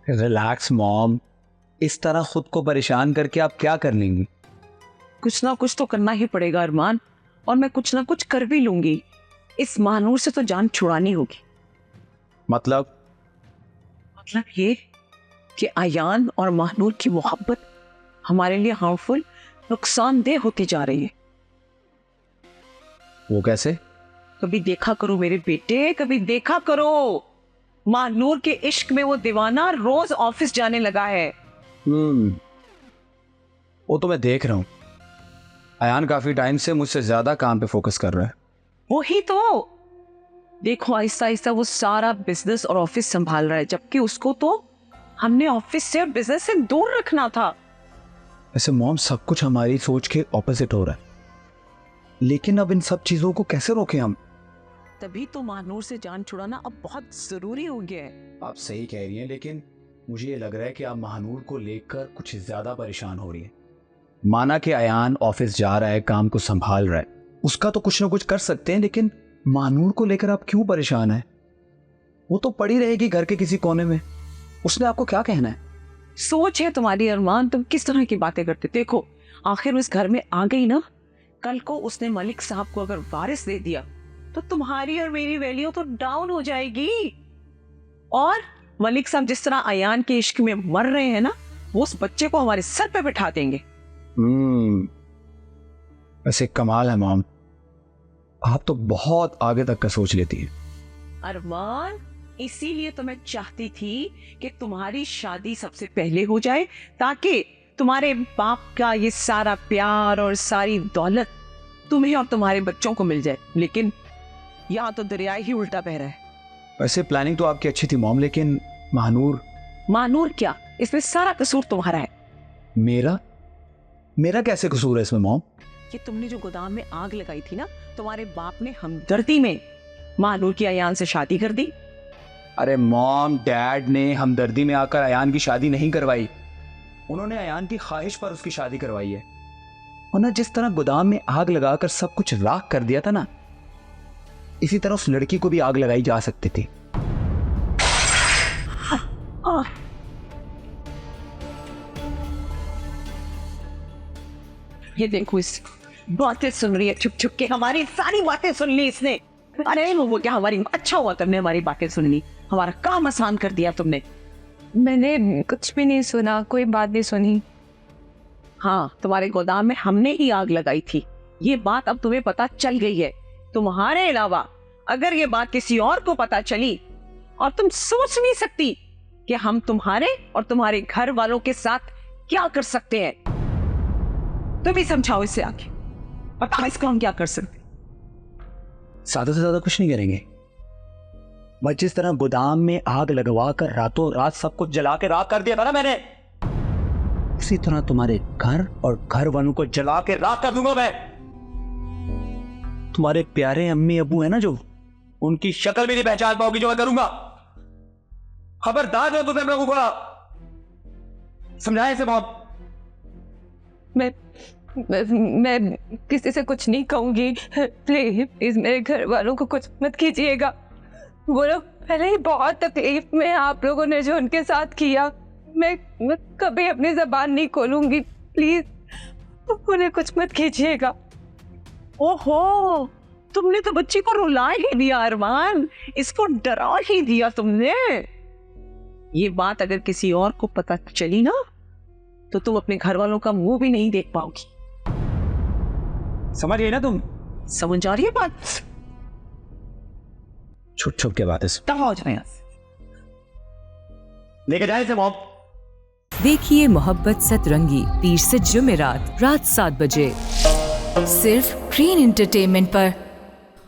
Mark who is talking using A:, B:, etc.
A: Relax mom, इस तरह खुद को परेशान करके आप क्या कर लेंगी?
B: कुछ ना कुछ तो करना ही पड़ेगा अरमान, और मैं कुछ ना कुछ कर भी लूंगी। इस महानूर से तो जान छुड़ानी होगी।
A: मतलब
B: ये कि आयान और महानूर की मोहब्बत हमारे लिए हार्मफुल, नुकसानदेह होती जा रही है।
A: वो कैसे?
B: कभी देखा करो मेरे बेटे, कभी देखा करो। महानूर के इश्क में वो दीवाना रोज ऑफिस जाने लगा है।
A: वो तो मैं देख रहा हूँ। अयान काफी टाइम से मुझसे ज्यादा काम पे फोकस कर रहा है।
B: वही तो देखो, आहिस्ता आहिस्ता वो सारा बिजनेस और ऑफिस संभाल रहा है, जबकि उसको तो हमने ऑफिस से और बिजनेस से दूर रखना था।
A: ऐसे मॉम, सब कुछ हमारी सोच के ऑपोजिट हो रहा है, लेकिन अब इन सब चीजों को कैसे रोकें हम?
B: तभी तो महानूर से जान छुड़ाना अब बहुत जरूरी हो गया है।
A: आप सही कह रही हैं, लेकिन मुझे ये लग रहा है कि आप महानूर को लेकर कुछ ज्यादा परेशान हो रही हैं। माना कि अयान ऑफिस जा रहा है, काम को संभाल रहा है, उसका तो कुछ ना कुछ कर सकते हैं, लेकिन महानूर को लेकर आप क्यों परेशान है? वो तो पड़ी रहेगी घर के किसी कोने में, उसने आपको क्या कहना है?
B: सोच है तुम्हारी अरमान, तुम किस तरह की बातें करते। देखो, आखिर उस घर में आ गई ना, कल को उसने मलिक साहब को अगर वारिस दे दिया तो तुम्हारी और मेरी वैल्यू तो डाउन हो जाएगी। और मलिक साहब जिस तरह अयान के इश्क में मर रहे हैं ना, वो उस बच्चे को हमारे सर पे बिठा देंगे।
A: वैसे कमाल है मॉम, आप तो बहुत आगे तक का सोच लेती है।
B: अरमान, इसीलिए तो मैं चाहती थी कि तुम्हारी शादी सबसे पहले हो जाए, ताकि तुम्हारे बाप का ये सारा प्यार और सारी दौलत तुम्हें और तुम्हारे बच्चों को मिल जाए। लेकिन यहाँ तो दरिया ही उल्टा बह रहा है।
A: वैसे प्लानिंग तो आपकी अच्छी थी मॉम, लेकिन महानूर
B: क्या? इसमें सारा कसूर तुम्हारा है।
A: मेरा कैसे कसूर है इसमें मॉम?
B: ये तुमने जो गोदाम में आग लगाई थी ना, तुम्हारे बाप ने हमदर्दी में महानूर की अयान से शादी कर दी।
A: अरे मॉम, डैड ने हमदर्दी में आकर अयान की शादी नहीं करवाई, उन्होंने अयान की ख्वाहिश पर उसकी शादी करवाई है। और ना, जिस तरह गोदाम में आग लगाकर सब कुछ राख कर दिया था ना, इसी तरह उस लड़की को भी आग लगाई जा सकती थी।
B: ये देखो, इस बातें सुन रही है छुप छुप के, हमारी सारी बातें सुन ली इसने। अरे वो क्या, हमारी अच्छा हुआ तुमने हमारी बातें सुन ली, हमारा काम आसान कर दिया तुमने।
C: मैंने कुछ भी नहीं सुना, कोई बात नहीं सुनी।
B: हाँ, तुम्हारे गोदाम में हमने ही आग लगाई थी, ये बात अब तुम्हें पता चल गई है। तुम्हारे अलावा अगर ये बात किसी और को पता चली, और तुम सोच नहीं सकती कि हम तुम्हारे और तुम्हारे घर वालों के साथ क्या कर सकते हैं। तुम ही समझाओ इससे आगे, पता इसको हम क्या कर सकते।
A: ज्यादा से ज्यादा कुछ नहीं करेंगे, बस जिस तरह गोदाम में आग लगवा कर रातों रात सब कुछ जला के राख कर दिया था ना मैंने, इसी तरह तुम्हारे घर और घर वालों को जला के राख कर दूंगा मैं। तुम्हारे प्यारे अम्मी अबू है ना, जो उनकी शक्ल भी नहीं पहचान पाओगी जो मैं करूंगा। खबरदार जो तुम लोगों को समझाए इसे बहुत।
C: मैं किसी से कुछ नहीं कहूंगी, प्लीज मेरे घर वालों को कुछ मत कीजिएगा। वो लोग पहले ही बहुत तकलीफ में, आप लोगों ने जो उनके साथ किया, मैं कभी अपनी जबान नहीं खोलूंगी, प्लीज उन्हें कुछ मत कीजिएगा।
B: ओहो, तुमने तो बच्ची को रुला ही दिया अरमान, इसको डरा ही दिया तुमने। ये बात अगर किसी और को पता चली ना, तो तुम अपने घर वालों का मुंह भी नहीं देख पाओगी।
A: समझ गई ना तुम?
B: समझ आ रही है बात?
A: छुप छुप के बातें
B: हो जाए,
A: लेके जाए इसे मॉम।
D: देखिए मोहब्बत सतरंगी 30 से जुमेरात रात 7 बजे सिर्फ ग्रीन एंटरटेनमेंट पर।